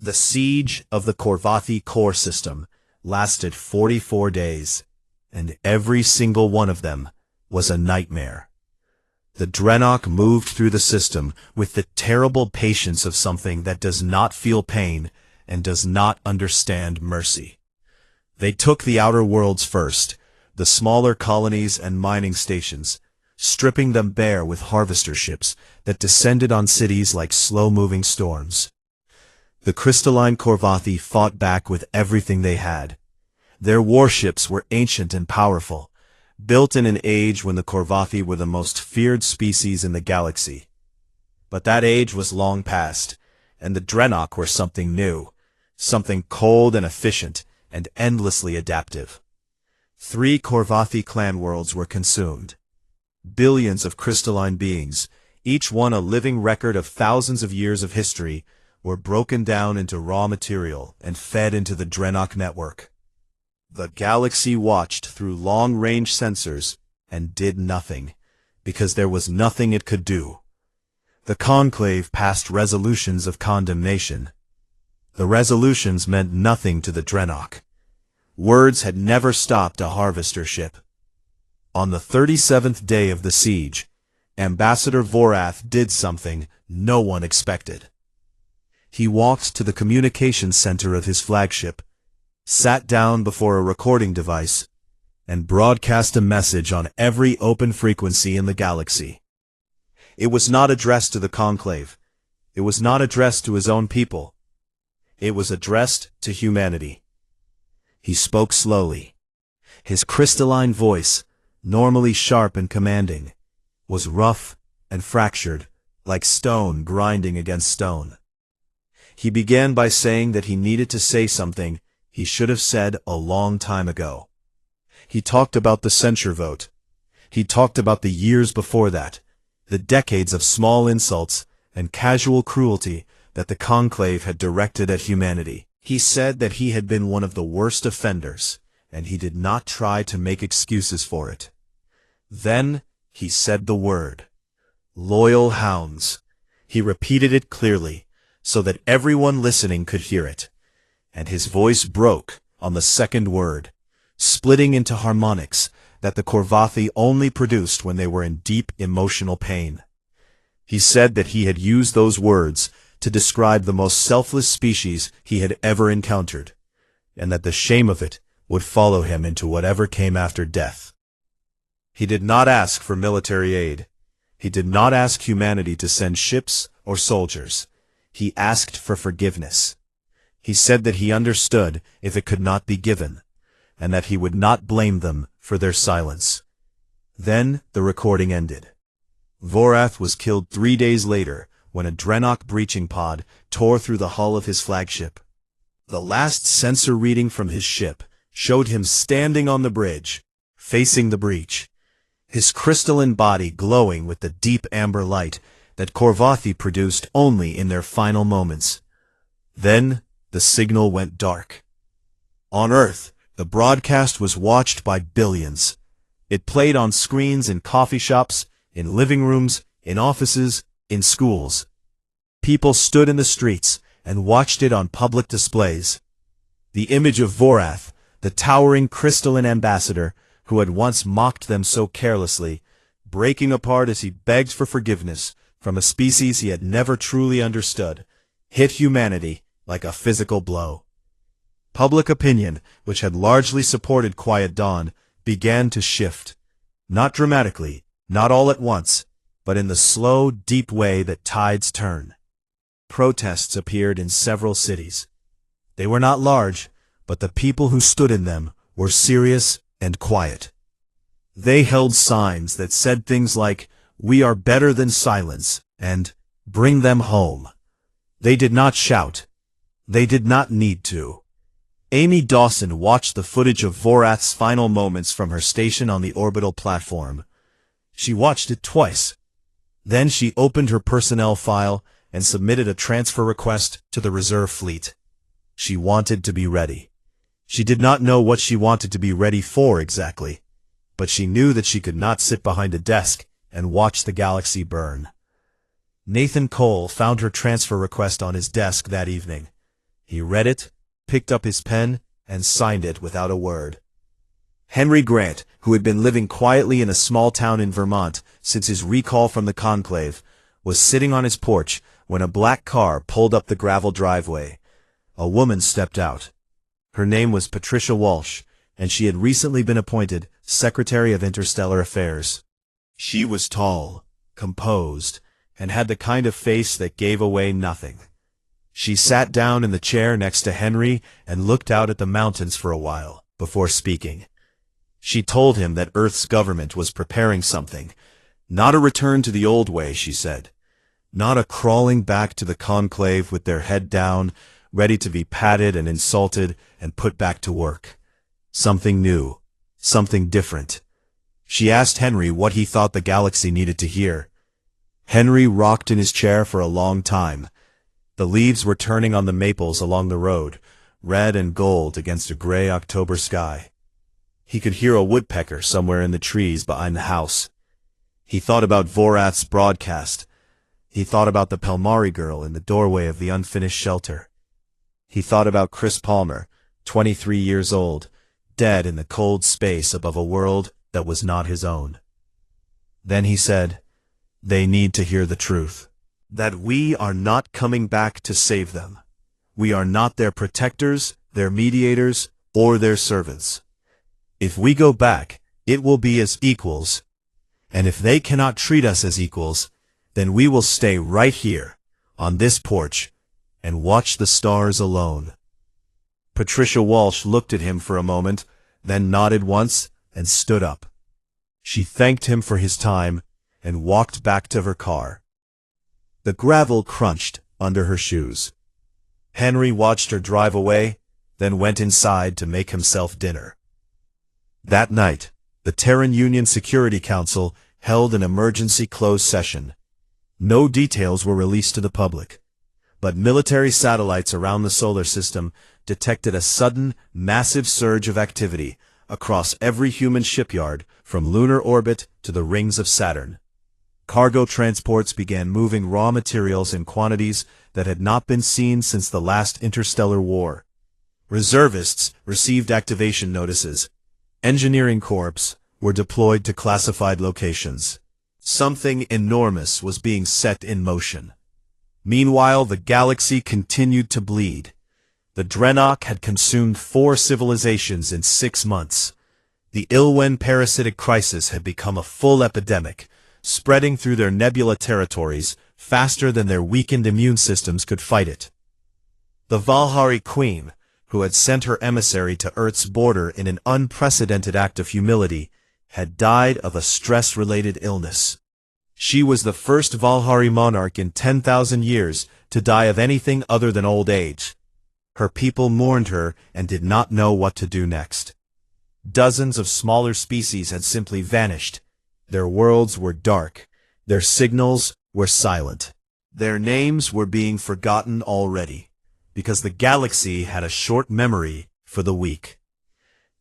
The siege of the Korvathi core system lasted 44 days, and every single one of them was a nightmare. The Drenok moved through the system with the terrible patience of something that does not feel pain and does not understand mercy. They took the outer worlds first, the smaller colonies and mining stations, stripping them bare with harvester ships that descended on cities like slow-moving storms. The crystalline Korvathi fought back with everything they had. Their warships were ancient and powerful, built in an age when the Korvathi were the most feared species in the galaxy. But that age was long past, and the Drenok were something new, something cold and efficient and endlessly adaptive. 3 Korvathi clan worlds were consumed. Billions of crystalline beings, each one a living record of thousands of years of history, were broken down into raw material and fed into the Drenok network. The galaxy watched through long-range sensors and did nothing, because there was nothing it could do. The Conclave passed resolutions of condemnation. The resolutions meant nothing to the Drenok. Words had never stopped a harvester ship. On the 37th day of the siege, Ambassador Vorath did something no one expected. He walked to the communications center of his flagship, sat down before a recording device, and broadcast a message on every open frequency in the galaxy. It was not addressed to the Conclave. It was not addressed to his own people. It was addressed to humanity. He spoke slowly. His crystalline voice, normally sharp and commanding, was rough and fractured, like stone grinding against stone. He began by saying that he needed to say something he should have said a long time ago. He talked about the censure vote. He talked about the years before that, the decades of small insults and casual cruelty that the Conclave had directed at humanity. He said that he had been one of the worst offenders, and he did not try to make excuses for it. Then he said the word, "Loyal hounds." He repeated it clearly, so that everyone listening could hear it. And his voice broke on the second word, splitting into harmonics that the Korvathi only produced when they were in deep emotional pain. He said that he had used those words to describe the most selfless species he had ever encountered, and that the shame of it would follow him into whatever came after death. He did not ask for military aid. He did not ask humanity to send ships or soldiers. He asked for forgiveness. He said that he understood if it could not be given, and that he would not blame them for their silence. Then the recording ended. Vorath was killed 3 days later when a Drenok breaching pod tore through the hull of his flagship. The last sensor reading from his ship showed him standing on the bridge, facing the breach, his crystalline body glowing with the deep amber light that Korvathi produced only in their final moments. Then the signal went dark. On Earth, the broadcast was watched by billions. It played on screens in coffee shops, in living rooms, in offices, in schools. People stood in the streets and watched it on public displays. The image of Vorath, the towering crystalline ambassador who had once mocked them so carelessly, breaking apart as he begged for forgiveness from a species he had never truly understood, hit humanity like a physical blow. Public opinion, which had largely supported Quiet Dawn, began to shift. Not dramatically, not all at once, but in the slow, deep way that tides turn. Protests appeared in several cities. They were not large, but the people who stood in them were serious and quiet. They held signs that said things like, "We are better than silence," and "Bring them home." They did not shout. They did not need to. Amy Dawson watched the footage of Vorath's final moments from her station on the orbital platform. She watched it twice. Then she opened her personnel file and submitted a transfer request to the reserve fleet. She wanted to be ready. She did not know what she wanted to be ready for exactly, but she knew that she could not sit behind a desk and watch the galaxy burn. Nathan Cole found her transfer request on his desk that evening. He read it, picked up his pen, and signed it without a word. Henry Grant, who had been living quietly in a small town in Vermont since his recall from the conclave, was sitting on his porch when a black car pulled up the gravel driveway. A woman stepped out. Her name was Patricia Walsh, and she had recently been appointed Secretary of Interstellar Affairs. She was tall, composed, and had the kind of face that gave away nothing. She sat down in the chair next to Henry and looked out at the mountains for a while before speaking. She told him that Earth's government was preparing something. Not a return to the old way, she said. Not a crawling back to the conclave with their head down, ready to be patted and insulted and put back to work. Something new, something different. She asked Henry what he thought the galaxy needed to hear. Henry rocked in his chair for a long time. The leaves were turning on the maples along the road, red and gold against a gray October sky. He could hear a woodpecker somewhere in the trees behind the house. He thought about Vorath's broadcast. He thought about the Pelmari girl in the doorway of the unfinished shelter. He thought about Chris Palmer, 23 years old, dead in the cold space above a world that was not his own. Then he said, "They need to hear the truth. That we are not coming back to save them. We are not their protectors, their mediators, or their servants. If we go back, it will be as equals. And if they cannot treat us as equals, then we will stay right here, on this porch, and watch the stars alone." Patricia Walsh looked at him for a moment, then nodded once and stood up. She thanked him for his time and walked back to her car. The gravel crunched under her shoes. Henry watched her drive away, then went inside to make himself dinner. That night, the Terran Union Security Council held an emergency closed session. No details were released to the public, but military satellites around the solar system detected a sudden, massive surge of activity across every human shipyard from lunar orbit to the rings of Saturn. Cargo transports began moving raw materials in quantities that had not been seen since the last interstellar war. Reservists received activation notices. Engineering corps were deployed to classified locations. Something enormous was being set in motion. Meanwhile, the galaxy continued to bleed. The Drenok had consumed 4 civilizations in 6 months. The Ilwen parasitic crisis had become a full epidemic, spreading through their nebula territories faster than their weakened immune systems could fight it. The Valhari Queen, who had sent her emissary to Earth's border in an unprecedented act of humility, had died of a stress-related illness. She was the first Valhari monarch in 10,000 years to die of anything other than old age. Her people mourned her and did not know what to do next. Dozens of smaller species had simply vanished. Their worlds were dark. Their signals were silent. Their names were being forgotten already, because the galaxy had a short memory for the weak.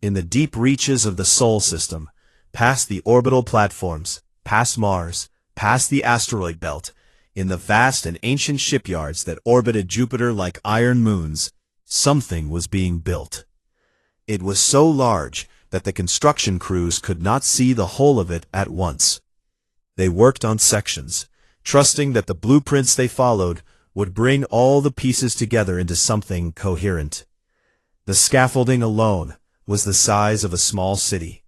In the deep reaches of the Sol system, past the orbital platforms, past Mars, past the asteroid belt, in the vast and ancient shipyards that orbited Jupiter like iron moons, something was being built. It was so large that the construction crews could not see the whole of it at once. They worked on sections, trusting that the blueprints they followed would bring all the pieces together into something coherent. The scaffolding alone was the size of a small city.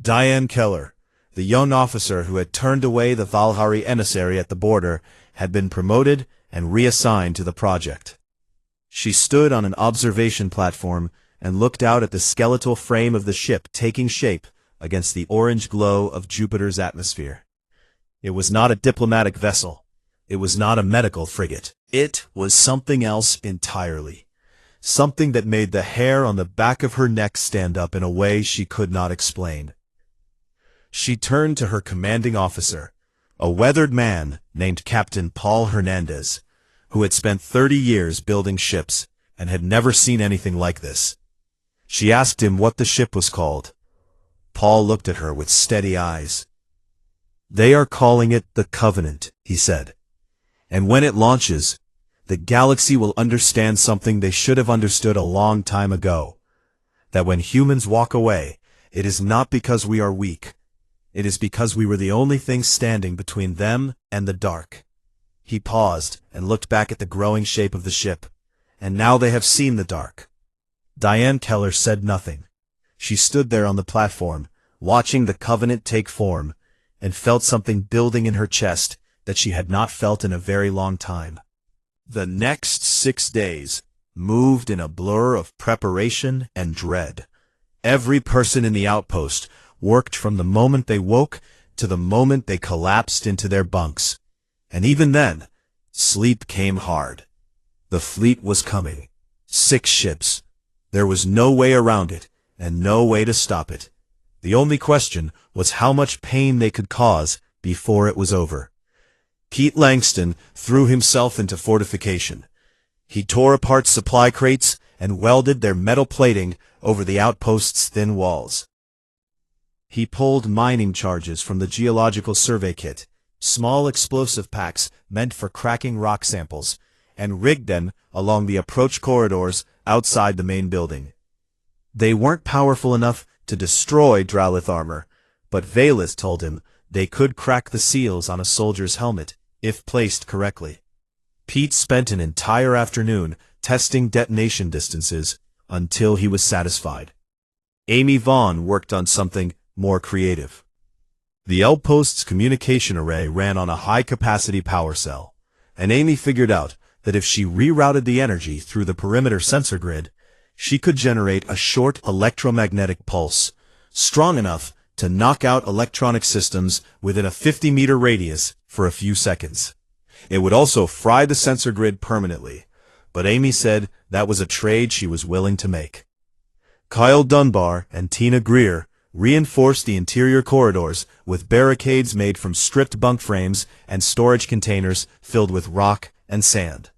Diane Keller, the young officer who had turned away the Valhari emissary at the border, had been promoted and reassigned to the project. She stood on an observation platform and looked out at the skeletal frame of the ship taking shape against the orange glow of Jupiter's atmosphere. It was not a diplomatic vessel. It was not a medical frigate. It was something else entirely. Something that made the hair on the back of her neck stand up in a way she could not explain. She turned to her commanding officer, a weathered man named Captain Paul Hernandez, who had spent 30 years building ships and had never seen anything like this. She asked him what the ship was called. Paul looked at her with steady eyes. "They are calling it the Covenant," he said. "And when it launches, the galaxy will understand something they should have understood a long time ago. That when humans walk away, it is not because we are weak. It is because we were the only thing standing between them and the dark. He paused and looked back at the growing shape of the ship. And now they have seen the dark. Diane Keller said nothing. She stood there on the platform, watching the Covenant take form, and felt something building in her chest that she had not felt in a very long time. The next 6 days moved in a blur of preparation and dread. Every person in the outpost worked from the moment they woke to the moment they collapsed into their bunks. And even then, sleep came hard. The fleet was coming. 6 ships. There was no way around it, and no way to stop it. The only question was how much pain they could cause before it was over. Pete Langston threw himself into fortification. He tore apart supply crates and welded their metal plating over the outpost's thin walls. He pulled mining charges from the geological survey kit, small explosive packs meant for cracking rock samples, and rigged them along the approach corridors outside the main building. They weren't powerful enough to destroy Dralith armor, but Valith told him they could crack the seals on a soldier's helmet if placed correctly. Pete spent an entire afternoon testing detonation distances until he was satisfied. Amy Vaughn worked on something more creative. The outpost's communication array ran on a high-capacity power cell, and Amy figured out that if she rerouted the energy through the perimeter sensor grid, she could generate a short electromagnetic pulse, strong enough to knock out electronic systems within a 50-meter radius for a few seconds. It would also fry the sensor grid permanently, but Amy said that was a trade she was willing to make. Kyle Dunbar and Tina Greer reinforced the interior corridors with barricades made from stripped bunk frames and storage containers filled with rock and sand.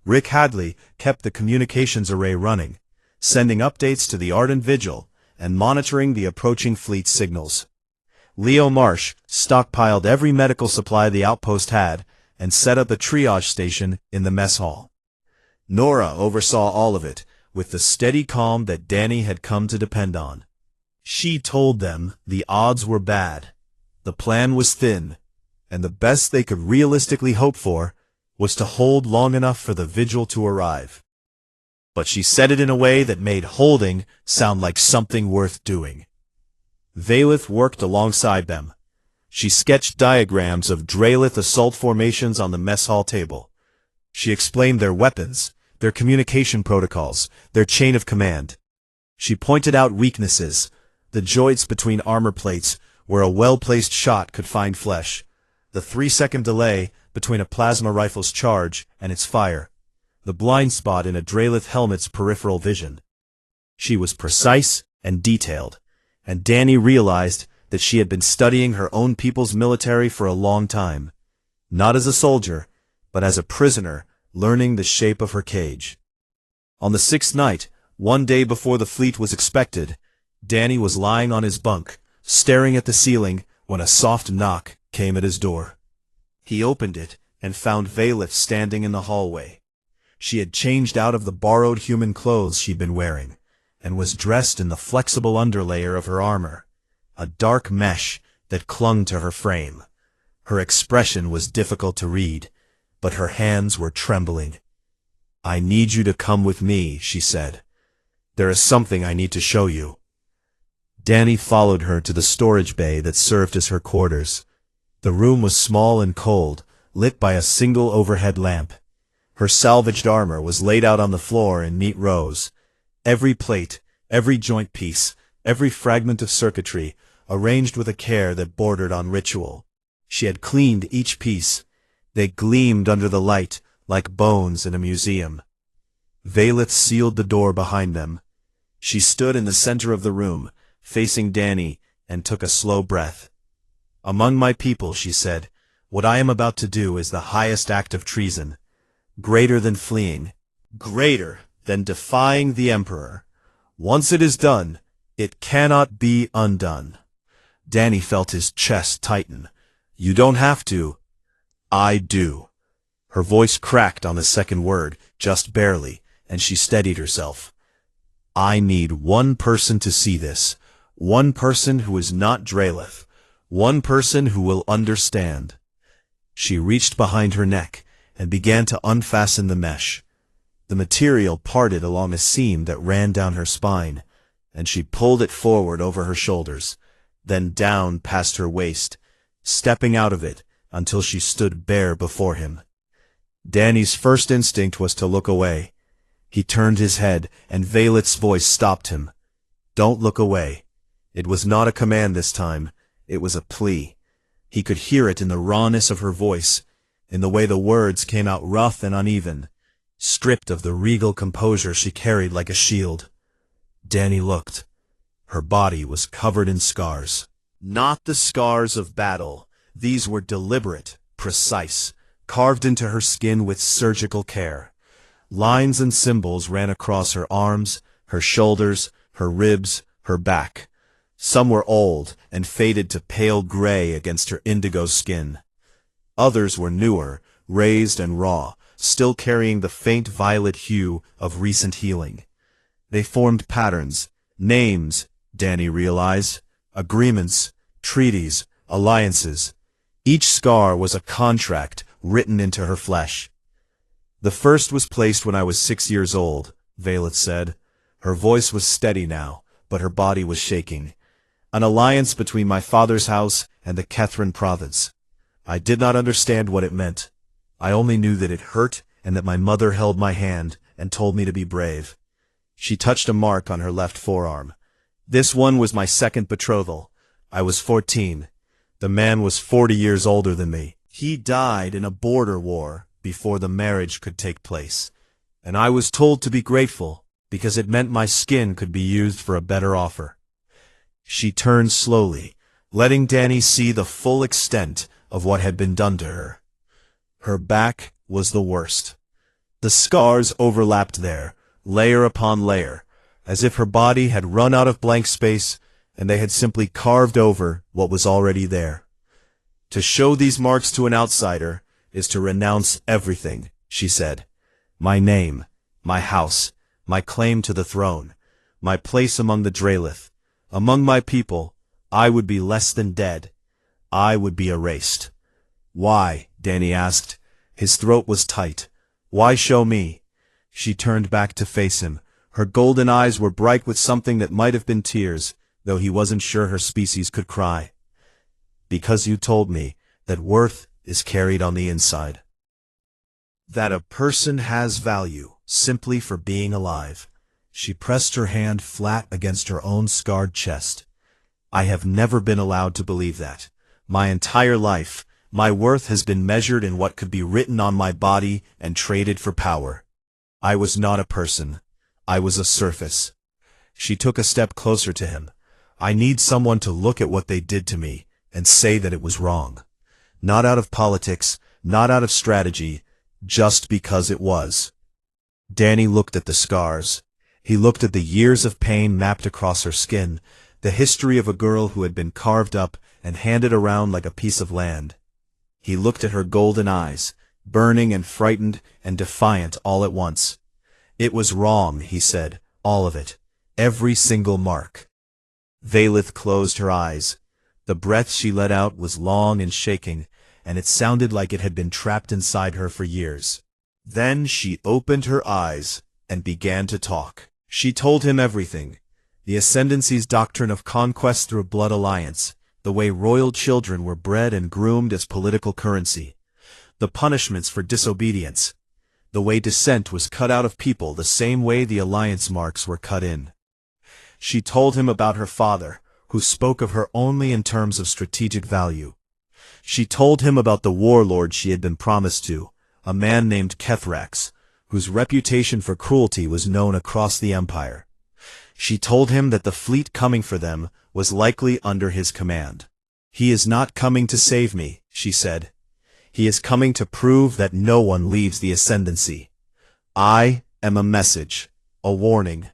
Rick Hadley kept the communications array running, sending updates to the Ardent Vigil and monitoring the approaching fleet signals. Leo Marsh stockpiled every medical supply the outpost had and set up a triage station in the mess hall. Nora oversaw all of it with the steady calm that Danny had come to depend on. She told them the odds were bad, the plan was thin, and the best they could realistically hope for was to hold long enough for the vigil to arrive. But she said it in a way that made holding sound like something worth doing. Valith worked alongside them. She sketched diagrams of Dralith assault formations on the mess hall table. She explained their weapons, their communication protocols, their chain of command. She pointed out weaknesses, the joints between armor plates where a well-placed shot could find flesh, the 3-second delay between a plasma rifle's charge and its fire, the blind spot in a Dralith helmet's peripheral vision. She was precise and detailed, and Danny realized that she had been studying her own people's military for a long time, not as a soldier, but as a prisoner learning the shape of her cage. On the 6th night, one day before the fleet was expected, Danny was lying on his bunk, staring at the ceiling when a soft knock came at his door. He opened it and found Valith standing in the hallway. She had changed out of the borrowed human clothes she'd been wearing, and was dressed in the flexible underlayer of her armor, a dark mesh that clung to her frame. Her expression was difficult to read, but her hands were trembling. "I need you to come with me," she said. "There is something I need to show you." Danny followed her to the storage bay that served as her quarters. The room was small and cold, lit by a single overhead lamp. Her salvaged armor was laid out on the floor in neat rows. Every plate, every joint piece, every fragment of circuitry, arranged with a care that bordered on ritual. She had cleaned each piece. They gleamed under the light like bones in a museum. Valith sealed the door behind them. She stood in the center of the room, facing Danny, and took a slow breath. "Among my people," she said, "what I am about to do is the highest act of treason. Greater than fleeing. Greater than defying the Emperor. Once it is done, it cannot be undone." Danny felt his chest tighten. "You don't have to. I do." Her voice cracked on the second word, just barely, and she steadied herself. I need one person to see this. One person who is not Drelith. One person who will understand. She reached behind her neck and began to unfasten the mesh. The material parted along a seam that ran down her spine, and she pulled it forward over her shoulders, then down past her waist, stepping out of it until she stood bare before him. Danny's first instinct was to look away. He turned his head, and Valeth's voice stopped him. Don't look away. It was not a command this time. It was a plea. He could hear it in the rawness of her voice, in the way the words came out rough and uneven, stripped of the regal composure she carried like a shield. Danny looked. Her body was covered in scars. Not the scars of battle. These were deliberate, precise, carved into her skin with surgical care. Lines and symbols ran across her arms, her shoulders, her ribs, her back. Some were old and faded to pale gray against her indigo skin. Others were newer, raised and raw, still carrying the faint violet hue of recent healing. They formed patterns, names, Danny realized, agreements, treaties, alliances. Each scar was a contract written into her flesh. The first was placed when I was 6 years old, Valeth said. Her voice was steady now, but her body was shaking. An alliance between my father's house and the Kethrin province. I did not understand what it meant. I only knew that it hurt and that my mother held my hand and told me to be brave. She touched a mark on her left forearm. This one was my second betrothal. I was 14. The man was 40 years older than me. He died in a border war before the marriage could take place, and I was told to be grateful because it meant my skin could be used for a better offer. She turned slowly, letting Danny see the full extent of what had been done to her. Her back was the worst. The scars overlapped there, layer upon layer, as if her body had run out of blank space and they had simply carved over what was already there. To show these marks to an outsider is to renounce everything, she said. My name, my house, my claim to the throne, my place among the Drelith, among my people. I would be less than dead. I would be erased. Why? Danny asked. His throat was tight. Why show me? She turned back to face him. Her golden eyes were bright with something that might have been tears, though he wasn't sure her species could cry. Because you told me that worth is carried on the inside. That a person has value simply for being alive. She pressed her hand flat against her own scarred chest. I have never been allowed to believe that. My entire life, my worth has been measured in what could be written on my body and traded for power. I was not a person. I was a surface. She took a step closer to him. I need someone to look at what they did to me and say that it was wrong. Not out of politics, not out of strategy, just because it was. Danny looked at the scars. He looked at the years of pain mapped across her skin, the history of a girl who had been carved up and handed around like a piece of land. He looked at her golden eyes, burning and frightened and defiant all at once. It was wrong, he said, all of it, every single mark. Valeth closed her eyes. The breath she let out was long and shaking, and it sounded like it had been trapped inside her for years. Then she opened her eyes and began to talk. She told him everything. The Ascendancy's doctrine of conquest through blood alliance, the way royal children were bred and groomed as political currency, the punishments for disobedience, the way descent was cut out of people the same way the alliance marks were cut in. She told him about her father, who spoke of her only in terms of strategic value. She told him about the warlord she had been promised to, a man named Kethrax, whose reputation for cruelty was known across the empire. She told him that the fleet coming for them was likely under his command. He is not coming to save me, she said. He is coming to prove that no one leaves the Ascendancy. I am a message, a warning.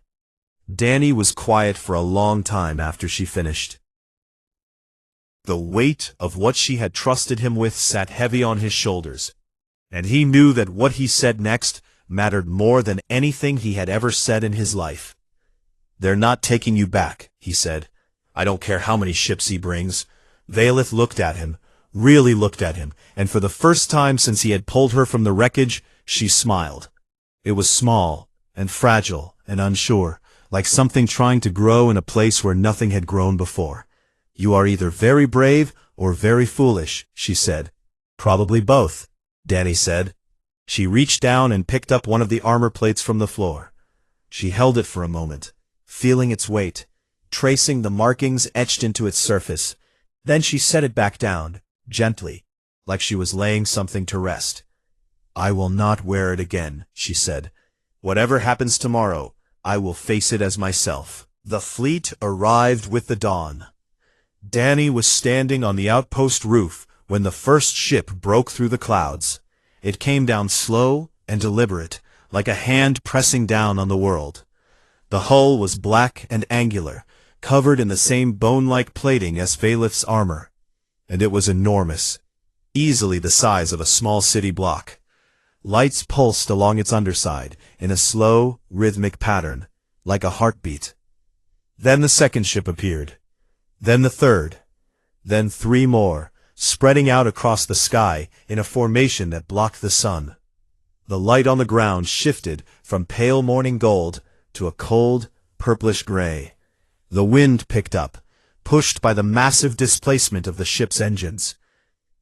Danny was quiet for a long time after she finished. The weight of what she had trusted him with sat heavy on his shoulders. And he knew that what he said next mattered more than anything he had ever said in his life. "They're not taking you back," he said. "I don't care how many ships he brings." Valeth looked at him, really looked at him, and for the first time since he had pulled her from the wreckage, she smiled. It was small, and fragile, and unsure, like something trying to grow in a place where nothing had grown before. "You are either very brave or very foolish," she said. "Probably both," Danny said. She reached down and picked up one of the armor plates from the floor. She held it for a moment, feeling its weight, tracing the markings etched into its surface. Then she set it back down, gently, like she was laying something to rest. "I will not wear it again," she said. "Whatever happens tomorrow, I will face it as myself." The fleet arrived with the dawn. Danny was standing on the outpost roof when the first ship broke through the clouds. It came down slow and deliberate, like a hand pressing down on the world. The hull was black and angular, covered in the same bone-like plating as Valeth's armor, and it was enormous, easily the size of a small city block. Lights pulsed along its underside in a slow, rhythmic pattern, like a heartbeat. Then the second ship appeared, then the third, then 3 more, spreading out across the sky in a formation that blocked the sun. The light on the ground shifted from pale morning gold to a cold, purplish gray. The wind picked up, pushed by the massive displacement of the ship's engines.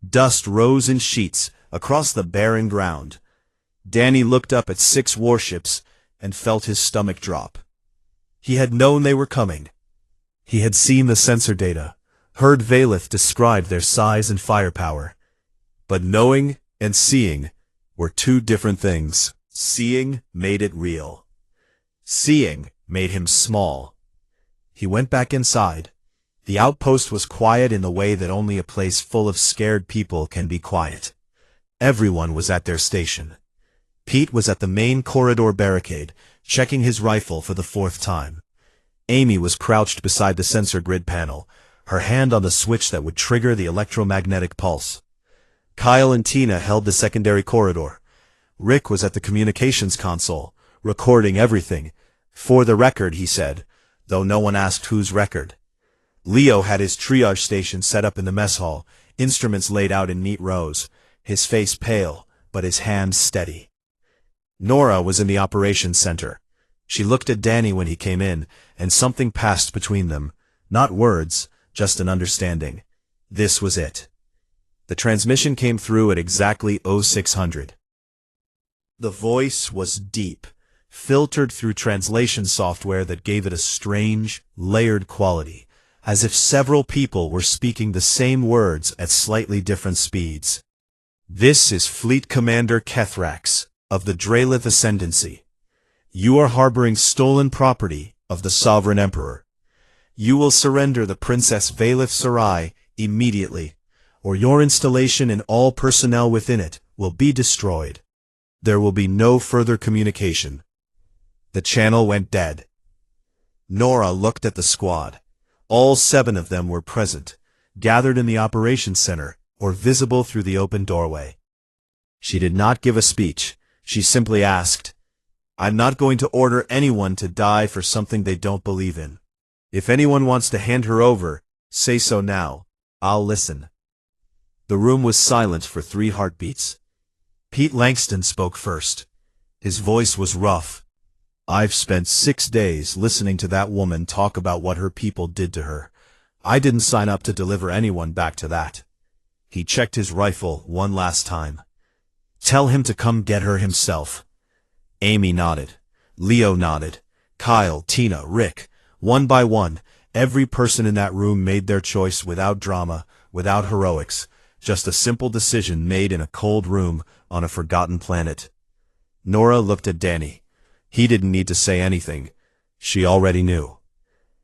Dust rose in sheets across the barren ground. Danny looked up at 6 warships and felt his stomach drop. He had known they were coming. He had seen the sensor data, heard Valeth describe their size and firepower. But knowing and seeing were 2 different things. Seeing made it real. Seeing made him small. He went back inside. The outpost was quiet in the way that only a place full of scared people can be quiet. Everyone was at their station. Pete was at the main corridor barricade, checking his rifle for the 4th time. Amy was crouched beside the sensor grid panel, her hand on the switch that would trigger the electromagnetic pulse. Kyle and Tina held the secondary corridor. Rick was at the communications console, recording everything. "For the record," he said, though no one asked whose record. Leo had his triage station set up in the mess hall, instruments laid out in neat rows, his face pale, but his hands steady. Nora was in the operations center. She looked at Danny when he came in, and something passed between them. Not words, just an understanding. This was it. The transmission came through at exactly 0600. The voice was deep, filtered through translation software that gave it a strange, layered quality, as if several people were speaking the same words at slightly different speeds. "This is Fleet Commander Kethrax, of the Drelith Ascendancy. You are harboring stolen property of the Sovereign Emperor. You will surrender the Princess Valeth Sarai immediately, or your installation and all personnel within it will be destroyed. There will be no further communication." The channel went dead. Nora looked at the squad. All 7 of them were present, gathered in the operations center, or visible through the open doorway. She did not give a speech. She simply asked, "I'm not going to order anyone to die for something they don't believe in. If anyone wants to hand her over, say so now. I'll listen." The room was silent for 3 heartbeats. Pete Langston spoke first. His voice was rough. "I've spent 6 days listening to that woman talk about what her people did to her. I didn't sign up to deliver anyone back to that." He checked his rifle one last time. "Tell him to come get her himself." Amy nodded. Leo nodded. Kyle, Tina, Rick. One by one, every person in that room made their choice without drama, without heroics, just a simple decision made in a cold room on a forgotten planet. Nora looked at Danny. He didn't need to say anything. She already knew.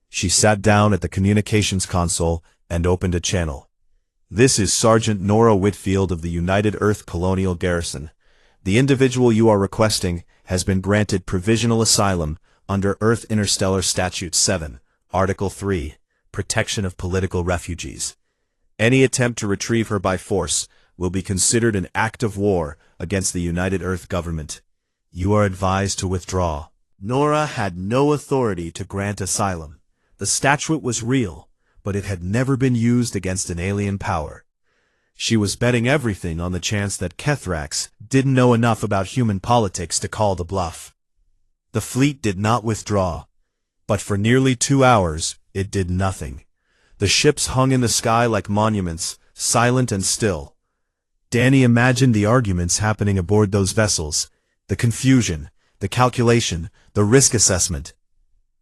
She sat down at the communications console and opened a channel. "This is Sergeant Nora Whitfield of the United Earth Colonial Garrison. The individual you are requesting has been granted provisional asylum under Earth Interstellar Statute 7, Article 3, Protection of Political Refugees. Any attempt to retrieve her by force will be considered an act of war against the United Earth government. You are advised to withdraw. Nora had no authority to grant asylum. The statuette was real, but it had never been used against an alien power. She was betting everything on the chance that Kethrax didn't know enough about human politics to call the bluff. The fleet did not withdraw, but for nearly 2 hours it did nothing. The ships hung in the sky like monuments, silent and still. Danny imagined the arguments happening aboard those vessels, the confusion, the calculation, the risk assessment.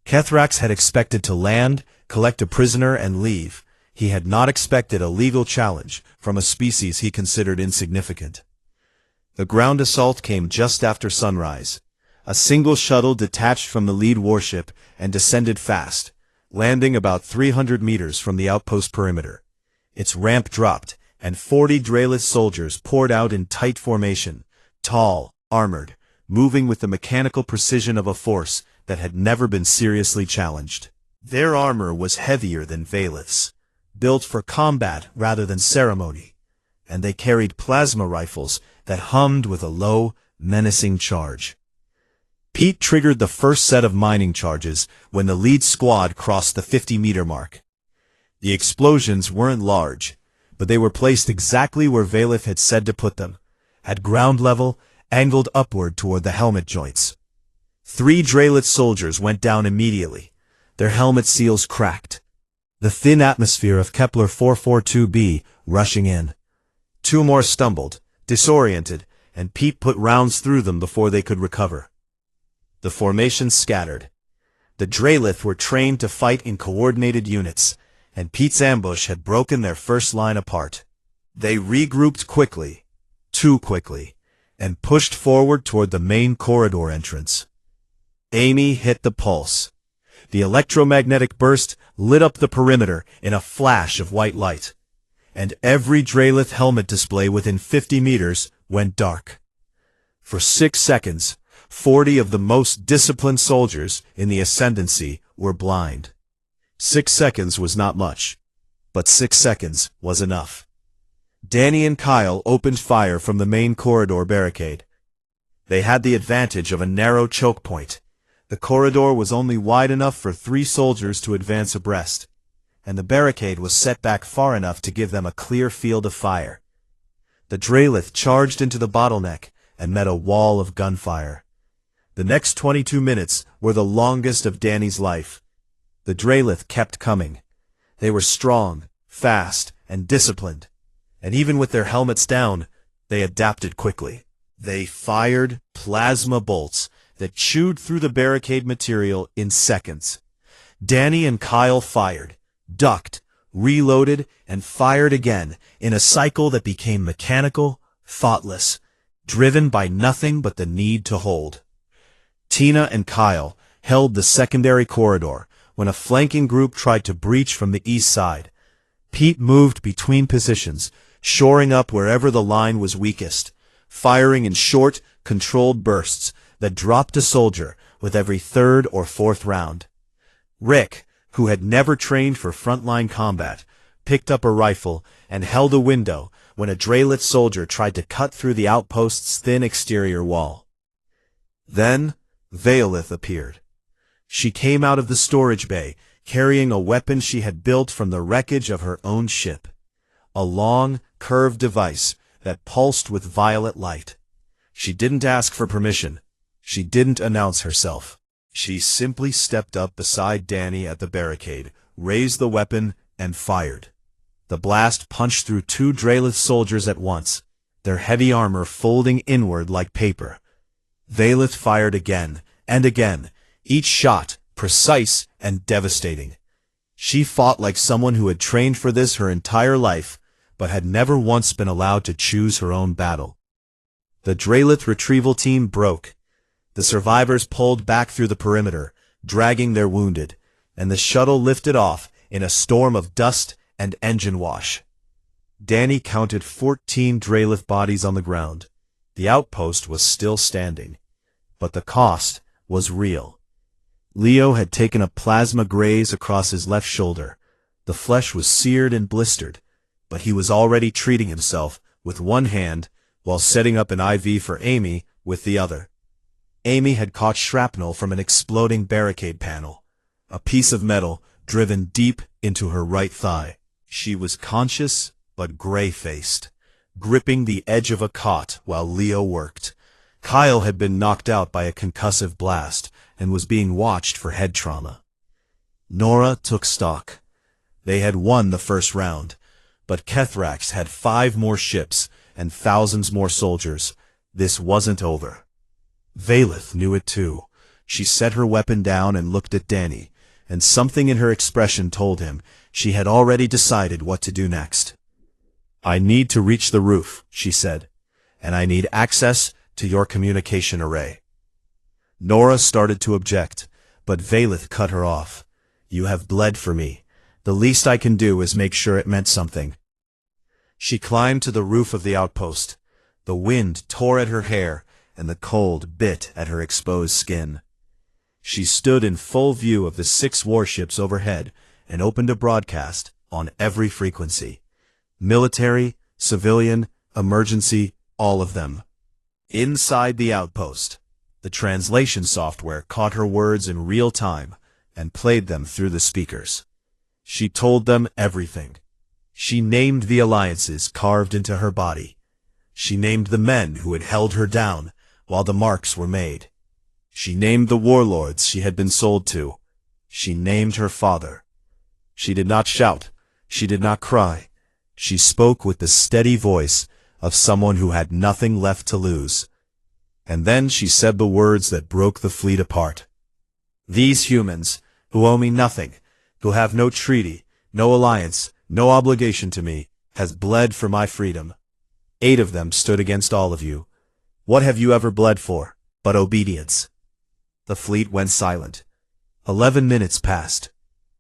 Kethrax had expected to land, collect a prisoner, and leave. He had not expected a legal challenge from a species he considered insignificant. The ground assault came just after sunrise. A single shuttle detached from the lead warship and descended fast, landing about 300 meters from the outpost perimeter. Its ramp dropped, and 40 Draelith soldiers poured out in tight formation, tall, armored, moving with the mechanical precision of a force that had never been seriously challenged. Their armor was heavier than Valith's, built for combat rather than ceremony, and they carried plasma rifles that hummed with a low, menacing charge. Pete triggered the first set of mining charges when the lead squad crossed the 50-meter mark. The explosions weren't large, but they were placed exactly where Valith had said to put them, at ground level, angled upward toward the helmet joints. 3 Draelith soldiers went down immediately, their helmet seals cracked. The thin atmosphere of Kepler 442b rushing in. 2 more stumbled, disoriented, and Pete put rounds through them before they could recover. The formation scattered. The Draelith were trained to fight in coordinated units, and Pete's ambush had broken their first line apart. They regrouped quickly, too quickly, and pushed forward toward the main corridor entrance. Amy hit the pulse. The electromagnetic burst lit up the perimeter in a flash of white light, and every Draelith helmet display within 50 meters went dark. For 6 seconds, 40 of the most disciplined soldiers in the Ascendancy were blind. 6 seconds was not much, but 6 seconds was enough. Danny and Kyle opened fire from the main corridor barricade. They had the advantage of a narrow choke point. The corridor was only wide enough for 3 soldiers to advance abreast, and the barricade was set back far enough to give them a clear field of fire. The Draelith charged into the bottleneck and met a wall of gunfire. The next 22 minutes were the longest of Danny's life. The Draelith kept coming. They were strong, fast, and disciplined, and even with their helmets down, they adapted quickly. They fired plasma bolts that chewed through the barricade material in seconds. Danny and Kyle fired, ducked, reloaded, and fired again in a cycle that became mechanical, thoughtless, driven by nothing but the need to hold. Tina and Kyle held the secondary corridor when a flanking group tried to breach from the east side. Pete moved between positions, shoring up wherever the line was weakest, firing in short, controlled bursts that dropped a soldier with every 3rd or 4th round. Rick, who had never trained for frontline combat, picked up a rifle and held a window when a Draelith soldier tried to cut through the outpost's thin exterior wall. Then Valith appeared. She came out of the storage bay, carrying a weapon she had built from the wreckage of her own ship. A long, curved device that pulsed with violet light. She didn't ask for permission. She didn't announce herself. She simply stepped up beside Danny at the barricade, raised the weapon, and fired. The blast punched through 2 Draelith soldiers at once, their heavy armor folding inward like paper. Valith fired again and again, each shot precise and devastating. She fought like someone who had trained for this her entire life, but had never once been allowed to choose her own battle. The Draelith retrieval team broke. The survivors pulled back through the perimeter, dragging their wounded, and the shuttle lifted off in a storm of dust and engine wash. Danny counted 14 Draelith bodies on the ground. The outpost was still standing, but the cost was real. Leo had taken a plasma graze across his left shoulder. The flesh was seared and blistered, but he was already treating himself with one hand, while setting up an IV for Amy with the other. Amy had caught shrapnel from an exploding barricade panel, a piece of metal driven deep into her right thigh. She was conscious but gray-faced, gripping the edge of a cot while Leo worked. Kyle had been knocked out by a concussive blast and was being watched for head trauma. Nora took stock. They had won the first round, but Kethrax had 5 more ships and thousands more soldiers. This wasn't over. Valeth knew it too. She set her weapon down and looked at Danny, and something in her expression told him she had already decided what to do next. "I need to reach the roof," she said, "and I need access to your communication array." Nora started to object, but Valeth cut her off. "You have bled for me. The least I can do is make sure it meant something." She climbed to the roof of the outpost. The wind tore at her hair, and the cold bit at her exposed skin. She stood in full view of the 6 warships overhead and opened a broadcast on every frequency. Military, civilian, emergency, all of them. Inside the outpost, the translation software caught her words in real time and played them through the speakers. She told them everything. She named the alliances carved into her body. She named the men who had held her down while the marks were made. She named the warlords she had been sold to. She named her father. She did not shout. She did not cry. She spoke with the steady voice of someone who had nothing left to lose. And then she said the words that broke the fleet apart. "These humans, who owe me nothing, who have no treaty, no alliance, no obligation to me, has bled for my freedom. 8 of them stood against all of you. What have you ever bled for but obedience?" The fleet went silent. 11 minutes passed.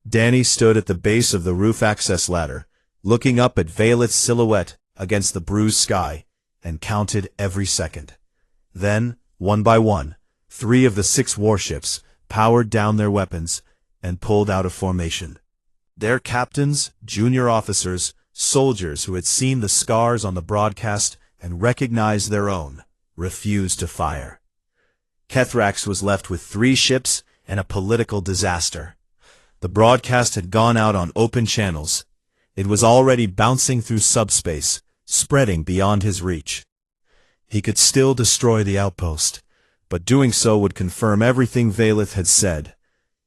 Danny stood at the base of the roof access ladder, looking up at Valeth's silhouette against the bruised sky, and counted every second. Then, one by one, 3 of the 6 warships powered down their weapons and pulled out of formation. Their captains, junior officers, soldiers who had seen the scars on the broadcast and recognized their own, refused to fire. Kethrax was left with 3 ships and a political disaster. The broadcast had gone out on open channels. It was already bouncing through subspace, spreading beyond his reach. He could still destroy the outpost, but doing so would confirm everything Valeth had said.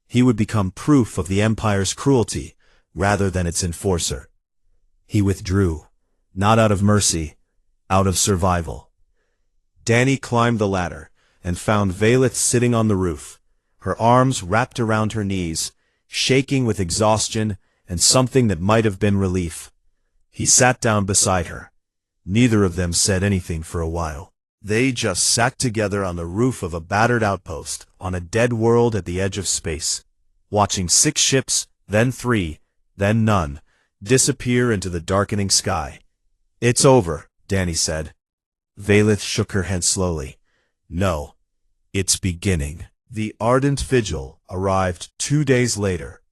He would become proof of the Empire's cruelty, rather than its enforcer. He withdrew, not out of mercy, out of survival. Danny climbed the ladder and found Valeth sitting on the roof, her arms wrapped around her knees, shaking with exhaustion and something that might have been relief. He sat down beside her. Neither of them said anything for a while. They just sat together on the roof of a battered outpost on a dead world at the edge of space, watching 6 ships, then 3, then none, disappear into the darkening sky. "It's over," Danny said. Valeth shook her head slowly. "No, it's beginning." The ardent vigil arrived 2 days later,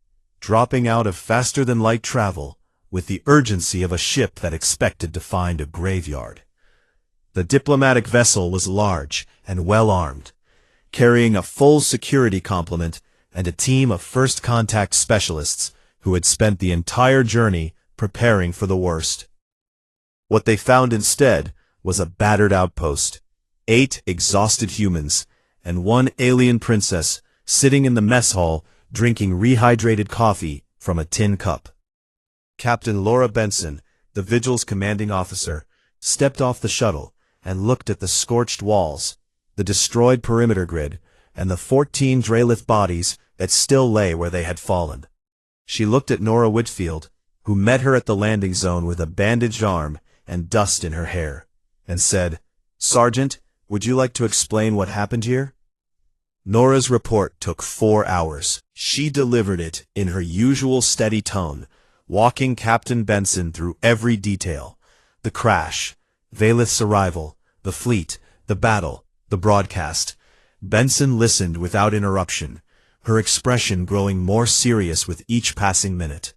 dropping out of faster-than-light travel with the urgency of a ship that expected to find a graveyard. The diplomatic vessel was large and well-armed, carrying a full security complement and a team of first-contact specialists who had spent the entire journey preparing for the worst. What they found instead was a battered outpost, 8 exhausted humans, and 1 alien princess sitting in the mess hall drinking rehydrated coffee from a tin cup. Captain Laura Benson, the Vigil's commanding officer, stepped off the shuttle and looked at the scorched walls, the destroyed perimeter grid, and the 14 Draelith bodies that still lay where they had fallen. She looked at Nora Whitfield, who met her at the landing zone with a bandaged arm and dust in her hair, and said, "Sergeant, would you like to explain what happened here?" Nora's report took 4 hours. She delivered it in her usual steady tone, walking Captain Benson through every detail: the crash, Valeth's arrival, the fleet, the battle, the broadcast. Benson listened without interruption, her expression growing more serious with each passing minute.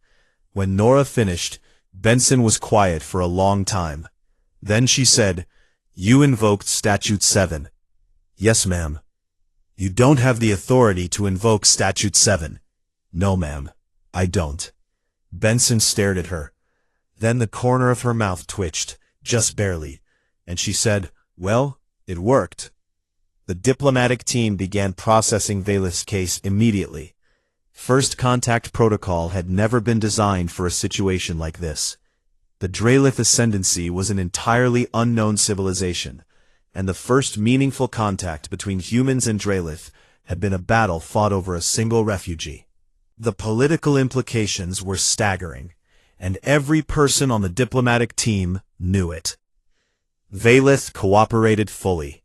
When Nora finished, Benson was quiet for a long time. Then she said, "You invoked Statute 7. Yes, ma'am. You don't have the authority to invoke Statute 7. No, ma'am, I don't." Benson stared at her. Then the corner of her mouth twitched, just barely, and she said, "Well, it worked." The diplomatic team began processing Valeth's case immediately. First Contact Protocol had never been designed for a situation like this. The Drelith Ascendancy was an entirely unknown civilization, and the first meaningful contact between humans and Drelith had been a battle fought over a single refugee. The political implications were staggering, and every person on the diplomatic team knew it. Valeth cooperated fully.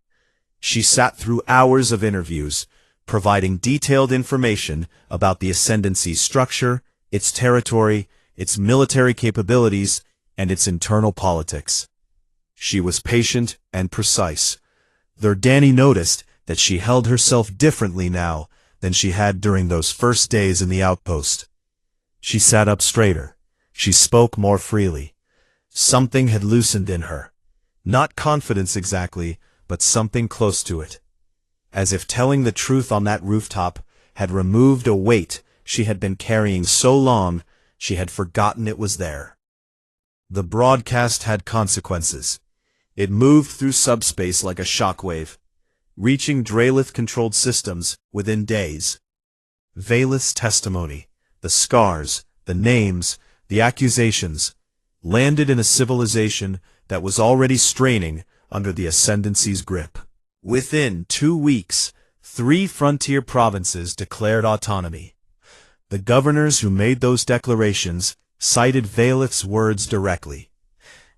She sat through hours of interviews, providing detailed information about the Ascendancy's structure, its territory, its military capabilities, and its internal politics. She was patient and precise, though Danny noticed that she held herself differently now than she had during those first days in the outpost. She sat up straighter. She spoke more freely. Something had loosened in her. Not confidence exactly, but something close to it. As if telling the truth on that rooftop had removed a weight she had been carrying so long she had forgotten it was there. The broadcast had consequences. It moved through subspace like a shockwave, reaching Drelith-controlled systems within days. Valeth's testimony, the scars, the names, the accusations, landed in a civilization that was already straining under the Ascendancy's grip. Within 2 weeks, 3 frontier provinces declared autonomy. The governors who made those declarations cited Valeth's words directly.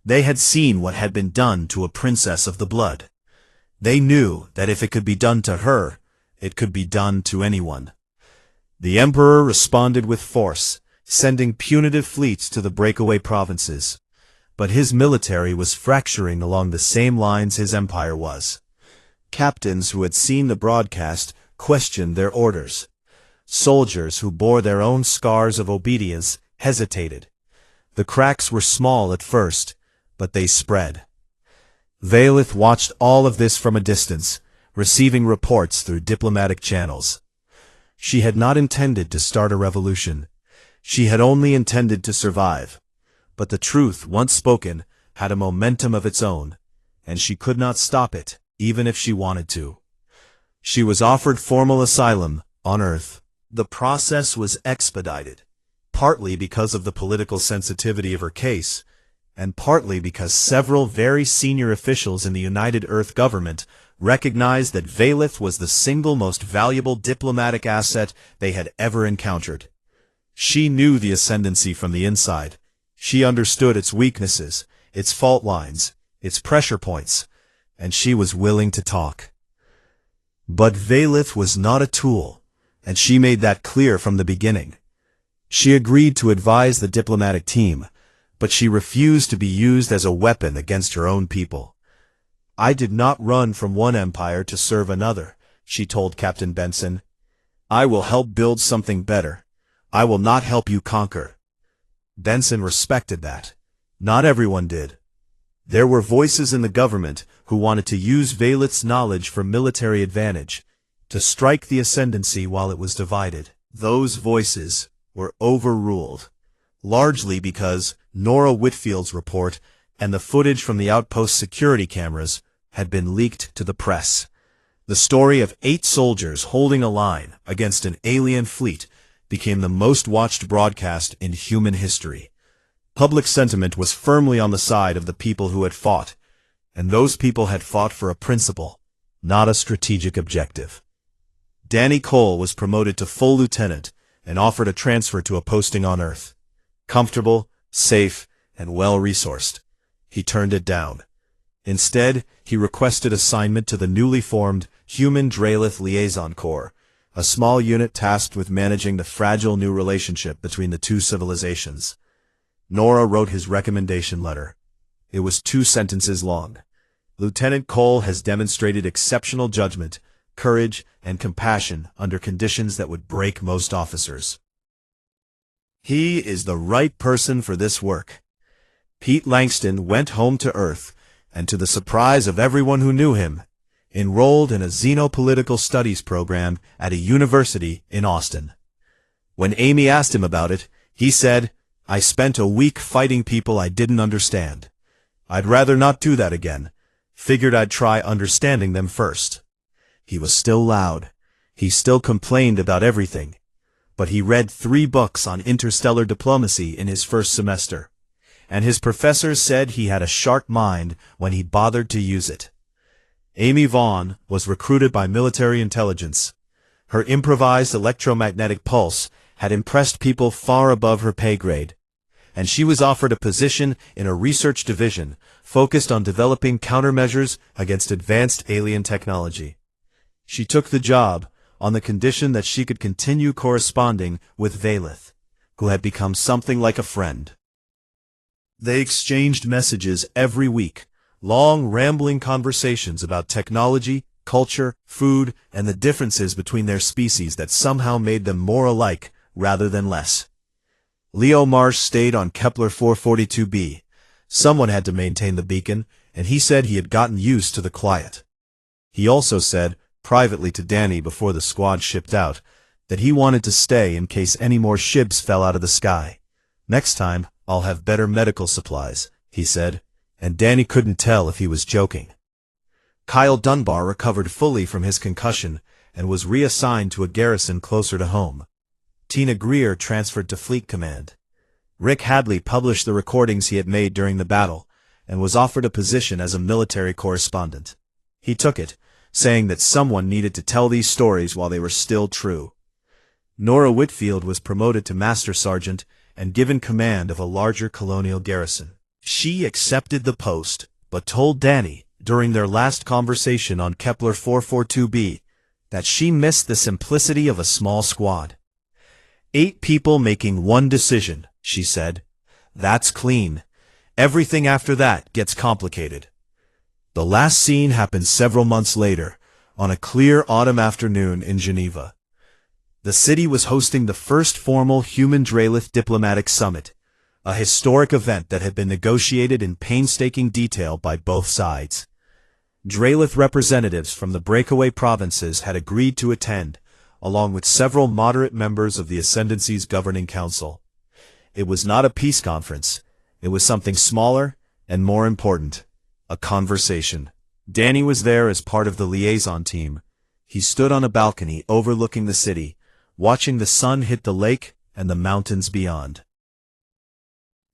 They had seen what had been done to a princess of the blood. They knew that if it could be done to her, it could be done to anyone. The Emperor responded with force, sending punitive fleets to the breakaway provinces. But his military was fracturing along the same lines his empire was. Captains who had seen the broadcast questioned their orders. Soldiers who bore their own scars of obedience hesitated. The cracks were small at first, but they spread. Valeth watched all of this from a distance, receiving reports through diplomatic channels. She had not intended to start a revolution. She had only intended to survive. But the truth, once spoken, had a momentum of its own, and she could not stop it, even if she wanted to. She was offered formal asylum on Earth. The process was expedited, partly because of the political sensitivity of her case, and partly because several very senior officials in the United Earth government recognized that Valeth was the single most valuable diplomatic asset they had ever encountered. She knew the Ascendancy from the inside. She understood its weaknesses, its fault lines, its pressure points, and she was willing to talk. But Valeth was not a tool, and she made that clear from the beginning. She agreed to advise the diplomatic team, but she refused to be used as a weapon against her own people. "I did not run from one empire to serve another," she told Captain Benson. "I will help build something better. I will not help you conquer." Benson respected that. Not everyone did. There were voices in the government who wanted to use Valeth's knowledge for military advantage, to strike the Ascendancy while it was divided. Those voices were overruled, largely because Nora Whitfield's report and the footage from the outpost security cameras had been leaked to the press. The story of 8 soldiers holding a line against an alien fleet became the most watched broadcast in human history. Public sentiment was firmly on the side of the people who had fought, and those people had fought for a principle, not a strategic objective. Danny Cole was promoted to full lieutenant and offered a transfer to a posting on Earth. Comfortable, safe, and well-resourced. He turned it down. Instead, he requested assignment to the newly formed Human Drelith Liaison Corps, a small unit tasked with managing the fragile new relationship between the two civilizations. Nora wrote his recommendation letter. It was 2 sentences long. Lieutenant Cole has demonstrated exceptional judgment, courage, and compassion under conditions that would break most officers. He is the right person for this work. Pete Langston went home to Earth, and to the surprise of everyone who knew him, enrolled in a xenopolitical studies program at a university in Austin. When Amy asked him about it, he said, "I spent a week fighting people I didn't understand. I'd rather not do that again. Figured I'd try understanding them first." He was still loud. He still complained about everything. But he read 3 books on interstellar diplomacy in his first semester, and his professors said he had a sharp mind when he bothered to use it. Amy Vaughn was recruited by military intelligence. Her improvised electromagnetic pulse had impressed people far above her pay grade, and she was offered a position in a research division focused on developing countermeasures against advanced alien technology. She took the job on the condition that she could continue corresponding with Valeth, who had become something like a friend. They exchanged messages every week, long, rambling conversations about technology, culture, food, and the differences between their species that somehow made them more alike rather than less. Leo Marsh stayed on Kepler 442b. Someone had to maintain the beacon, and he said he had gotten used to the quiet. He also said, privately to Danny before the squad shipped out, that he wanted to stay in case any more ships fell out of the sky. "Next time, I'll have better medical supplies," he said, and Danny couldn't tell if he was joking. Kyle Dunbar recovered fully from his concussion and was reassigned to a garrison closer to home. Tina Greer transferred to Fleet Command. Rick Hadley published the recordings he had made during the battle and was offered a position as a military correspondent. He took it, saying that someone needed to tell these stories while they were still true. Nora Whitfield was promoted to Master Sergeant and given command of a larger colonial garrison. She accepted the post, but told Danny, during their last conversation on Kepler 442b, that she missed the simplicity of a small squad. 8 people making one decision, she said. That's clean. Everything after that gets complicated. The last scene happened several months later, on a clear autumn afternoon in Geneva. The city was hosting the first formal Human Drelith Diplomatic Summit, a historic event that had been negotiated in painstaking detail by both sides. Drelith representatives from the breakaway provinces had agreed to attend, along with several moderate members of the Ascendancy's governing council. It was not a peace conference. It was something smaller and more important. A conversation. Danny was there as part of the liaison team. He stood on a balcony overlooking the city, watching the sun hit the lake and the mountains beyond.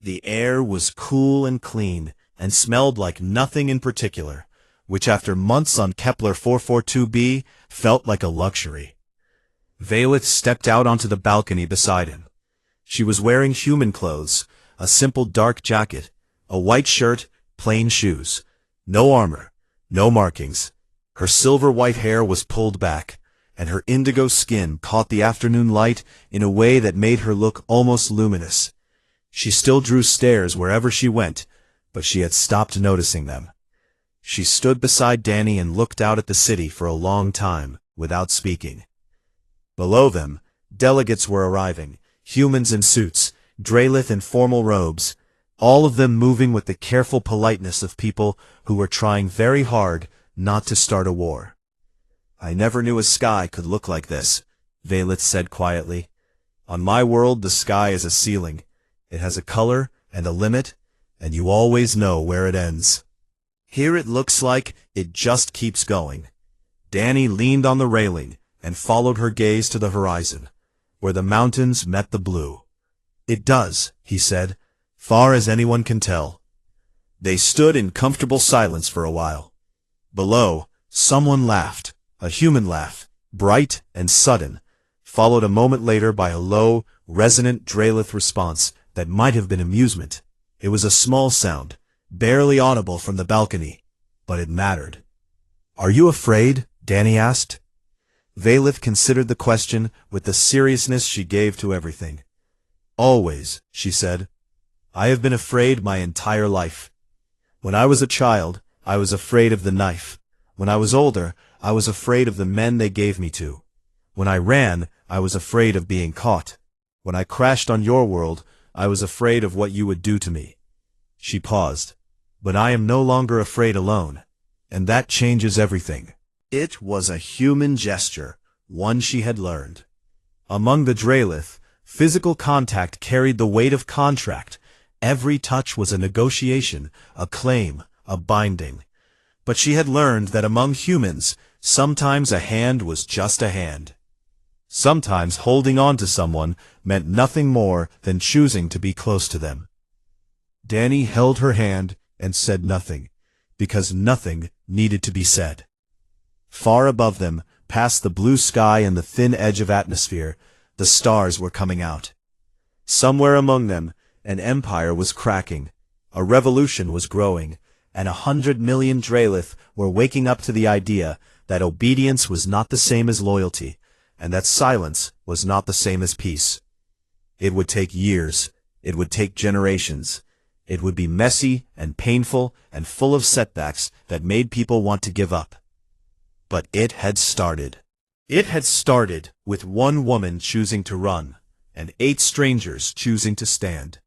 The air was cool and clean and smelled like nothing in particular, which after months on Kepler 442b felt like a luxury. Valeth stepped out onto the balcony beside him. She was wearing human clothes, a simple dark jacket, a white shirt, plain shoes. No armor, no markings. Her silver-white hair was pulled back, and her indigo skin caught the afternoon light in a way that made her look almost luminous. She still drew stares wherever she went, but she had stopped noticing them. She stood beside Danny and looked out at the city for a long time, without speaking. Below them, delegates were arriving, humans in suits, Drelith in formal robes, all of them moving with the careful politeness of people who were trying very hard not to start a war. "I never knew a sky could look like this," Valeth said quietly. "On my world, the sky is a ceiling. It has a color and a limit, and you always know where it ends. Here it looks like it just keeps going." Danny leaned on the railing and followed her gaze to the horizon, where the mountains met the blue. "It does," he said, "far as anyone can tell." They stood in comfortable silence for a while. Below, someone laughed, a human laugh, bright and sudden, followed a moment later by a low, resonant Drelith response that might have been amusement. It was a small sound, barely audible from the balcony, but it mattered. "Are you afraid?" Danny asked. Valeth considered the question with the seriousness she gave to everything. "Always," she said. "I have been afraid my entire life. When I was a child, I was afraid of the knife. When I was older, I was afraid of the men they gave me to. When I ran, I was afraid of being caught. When I crashed on your world, I was afraid of what you would do to me." She paused. But I am no longer afraid alone, and that changes everything. It was a human gesture, one she had learned. Among the Drelith, physical contact carried the weight of contract. Every touch was a negotiation, a claim, a binding. But she had learned that among humans, sometimes a hand was just a hand. Sometimes holding on to someone meant nothing more than choosing to be close to them. Danny held her hand and said nothing, because nothing needed to be said. Far above them, past the blue sky and the thin edge of atmosphere, the stars were coming out. Somewhere among them, an empire was cracking, a revolution was growing, and 100 million Drelith were waking up to the idea that obedience was not the same as loyalty, and that silence was not the same as peace. It would take years, it would take generations, it would be messy and painful and full of setbacks that made people want to give up. But it had started. It had started with one woman choosing to run, and 8 strangers choosing to stand.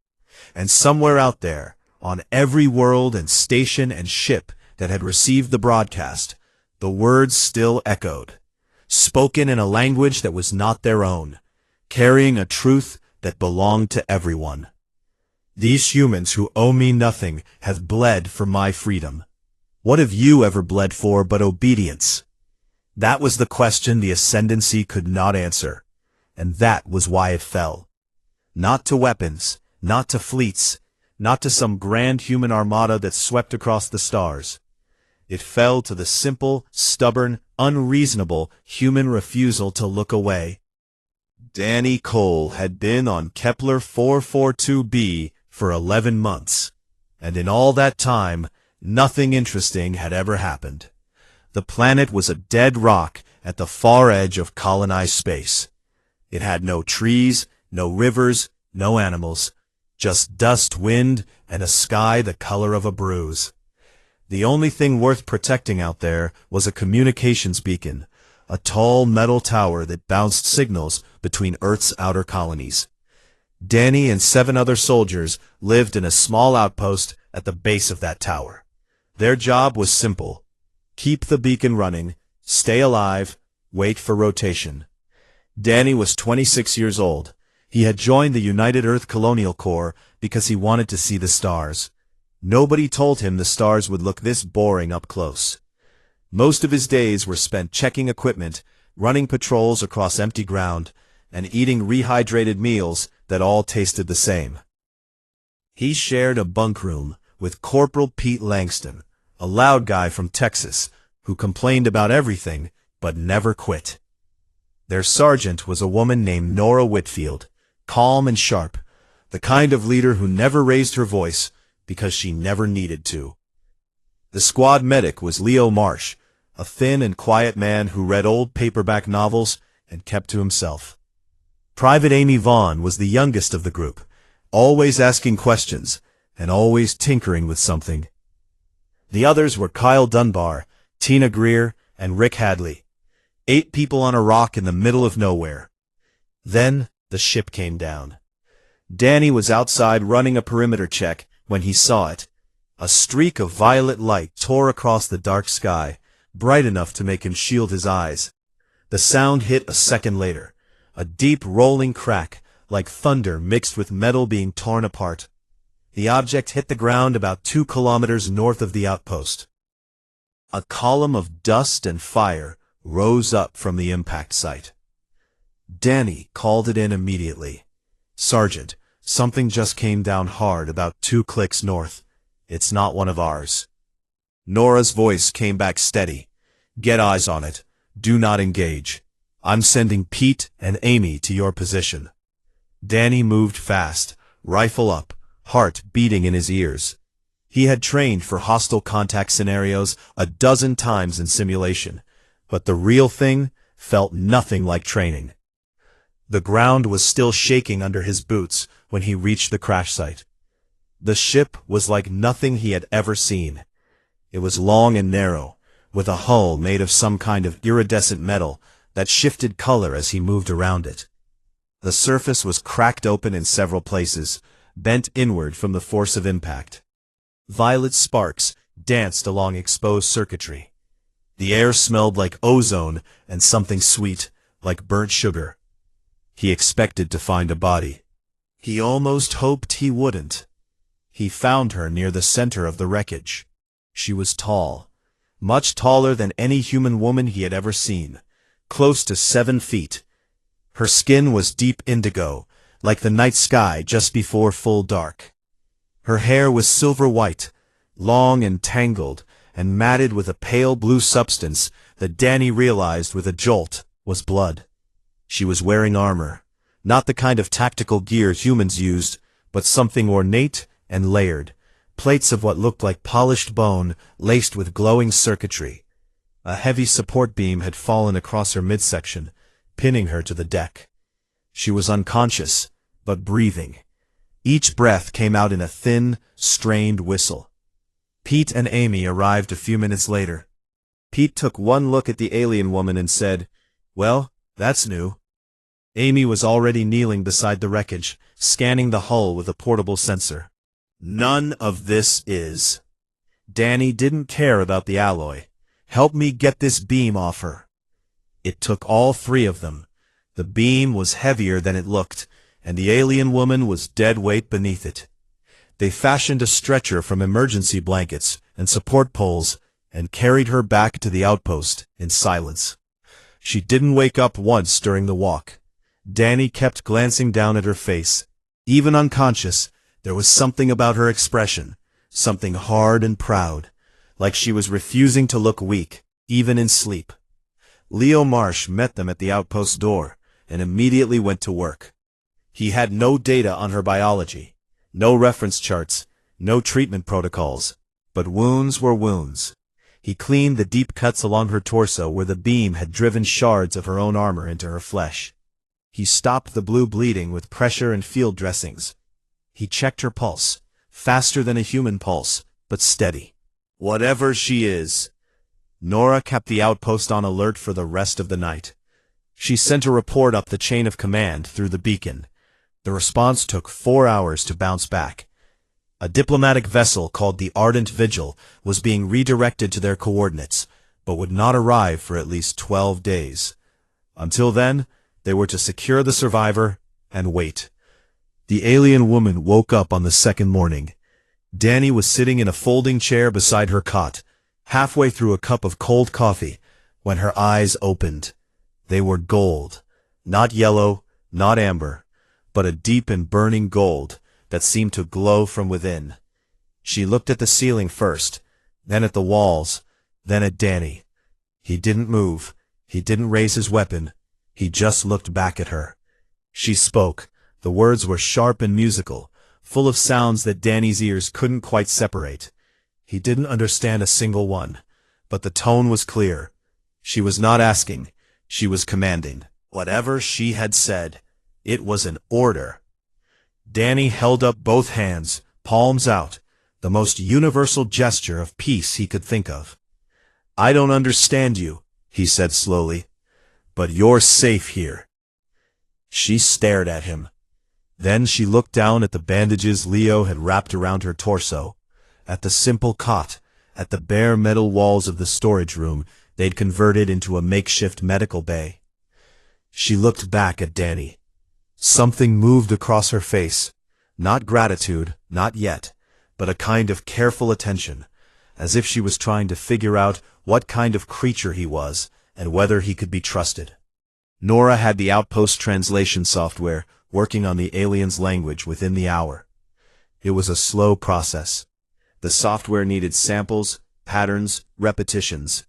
And somewhere out there, on every world and station and ship that had received the broadcast, the words still echoed, spoken in a language that was not their own, carrying a truth that belonged to everyone. These humans who owe me nothing have bled for my freedom. What have you ever bled for but obedience? That was the question the Ascendancy could not answer, and that was why it fell. Not to weapons, not to fleets, not to some grand human armada that swept across the stars. It fell to the simple, stubborn, unreasonable human refusal to look away. Danny Cole had been on Kepler 442b for 11 months, and in all that time, nothing interesting had ever happened. The planet was a dead rock at the far edge of colonized space. It had no trees, no rivers, no animals, just dust, wind, and a sky the color of a bruise. The only thing worth protecting out there was a communications beacon, a tall metal tower that bounced signals between Earth's outer colonies. Danny and 7 other soldiers lived in a small outpost at the base of that tower. Their job was simple: keep the beacon running, stay alive, wait for rotation. Danny was 26 years old. He had joined the United Earth Colonial Corps because he wanted to see the stars. Nobody told him the stars would look this boring up close. Most of his days were spent checking equipment, running patrols across empty ground, and eating rehydrated meals that all tasted the same. He shared a bunk room with Corporal Pete Langston, a loud guy from Texas who complained about everything but never quit. Their sergeant was a woman named Nora Whitfield, calm and sharp, the kind of leader who never raised her voice because she never needed to. The squad medic was Leo Marsh, a thin and quiet man who read old paperback novels and kept to himself. Private Amy Vaughn was the youngest of the group, always asking questions and always tinkering with something. The others were Kyle Dunbar, Tina Greer, and Rick Hadley, 8 people on a rock in the middle of nowhere. Then the ship came down. Danny was outside running a perimeter check when he saw it. A streak of violet light tore across the dark sky, bright enough to make him shield his eyes. The sound hit a second later, a deep rolling crack, like thunder mixed with metal being torn apart. The object hit the ground about 2 kilometers north of the outpost. A column of dust and fire rose up from the impact site. Danny called it in immediately. "Sergeant, something just came down hard about 2 clicks north. It's not one of ours." Nora's voice came back steady. "Get eyes on it. Do not engage. I'm sending Pete and Amy to your position." Danny moved fast, rifle up, heart beating in his ears. He had trained for hostile contact scenarios a dozen times in simulation, but the real thing felt nothing like training. The ground was still shaking under his boots when he reached the crash site. The ship was like nothing he had ever seen. It was long and narrow, with a hull made of some kind of iridescent metal that shifted color as he moved around it. The surface was cracked open in several places, bent inward from the force of impact. violet sparks danced along exposed circuitry. The air smelled like ozone and something sweet, like burnt sugar. He expected to find a body. He almost hoped he wouldn't. He found her near the center of the wreckage. She was tall, much taller than any human woman he had ever seen, close to 7 feet. Her skin was deep indigo, like the night sky just before full dark. Her hair was silver white, long and tangled, and matted with a pale blue substance that Danny realized with a jolt was blood. She was wearing armor, not the kind of tactical gear humans used, but something ornate and layered, plates of what looked like polished bone laced with glowing circuitry. A heavy support beam had fallen across her midsection, pinning her to the deck. She was unconscious, but breathing. Each breath came out in a thin, strained whistle. Pete and Amy arrived a few minutes later. Pete took one look at the alien woman and said, "Well, that's new." Amy was already kneeling beside the wreckage, scanning the hull with a portable sensor. "None of this is." Danny didn't care about the alloy. "Help me get this beam off her." It took all 3 of them. The beam was heavier than it looked, and the alien woman was dead weight beneath it. They fashioned a stretcher from emergency blankets and support poles and carried her back to the outpost in silence. She didn't wake up once during the walk. Danny kept glancing down at her face. Even unconscious, there was something about her expression, something hard and proud, like she was refusing to look weak, even in sleep. Leo Marsh met them at the outpost door and immediately went to work. He had no data on her biology, no reference charts, no treatment protocols, but wounds were wounds. He cleaned the deep cuts along her torso where the beam had driven shards of her own armor into her flesh. He stopped the blue bleeding with pressure and field dressings. He checked her pulse, faster than a human pulse, but steady. Whatever she is. Nora kept the outpost on alert for the rest of the night. She sent a report up the chain of command through the beacon. The response took 4 hours to bounce back. A diplomatic vessel called the Ardent Vigil was being redirected to their coordinates, but would not arrive for at least 12 days. Until then, they were to secure the survivor and wait. The alien woman woke up on the second morning. Danny was sitting in a folding chair beside her cot, halfway through a cup of cold coffee, when her eyes opened. They were gold, not yellow, not amber, but a deep and burning gold that seemed to glow from within. She looked at the ceiling first, then at the walls, then at Danny. He didn't move. He didn't raise his weapon. He just looked back at her. She spoke. The words were sharp and musical, full of sounds that Danny's ears couldn't quite separate. He didn't understand a single one, but the tone was clear. She was not asking. She was commanding. Whatever she had said, it was an order. Danny held up both hands, palms out, the most universal gesture of peace he could think of. "I don't understand you," he said slowly, "but you're safe here." She stared at him. Then she looked down at the bandages Leo had wrapped around her torso, at the simple cot, at the bare metal walls of the storage room they'd converted into a makeshift medical bay. She looked back at Danny. Something moved across her face. Not gratitude, not yet, but a kind of careful attention, as if she was trying to figure out what kind of creature he was and whether he could be trusted. Nora had the outpost translation software working on the alien's language within the hour. It was a slow process. The software needed samples, patterns, repetitions.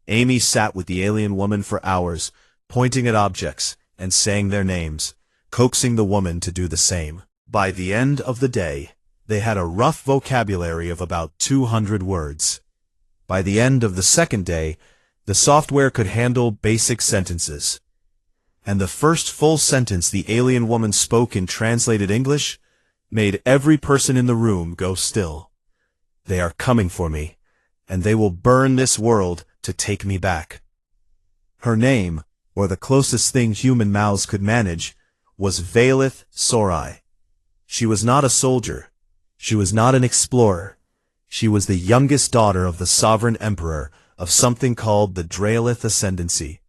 Amy sat with the alien woman for hours, pointing at objects and saying their names, coaxing the woman to do the same. By the end of the day, they had a rough vocabulary of about 200 words. By the end of the second day, the software could handle basic sentences. And the first full sentence the alien woman spoke in translated English made every person in the room go still. "They are coming for me, and they will burn this world to take me back." Her name, or the closest thing human mouths could manage, was Valeth Sorai. She was not a soldier. She was not an explorer. She was the youngest daughter of the sovereign emperor of something called the Draelith Ascendancy,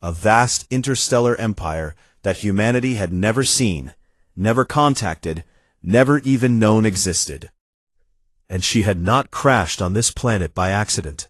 a vast interstellar empire that humanity had never seen, never contacted, never even known existed. And she had not crashed on this planet by accident.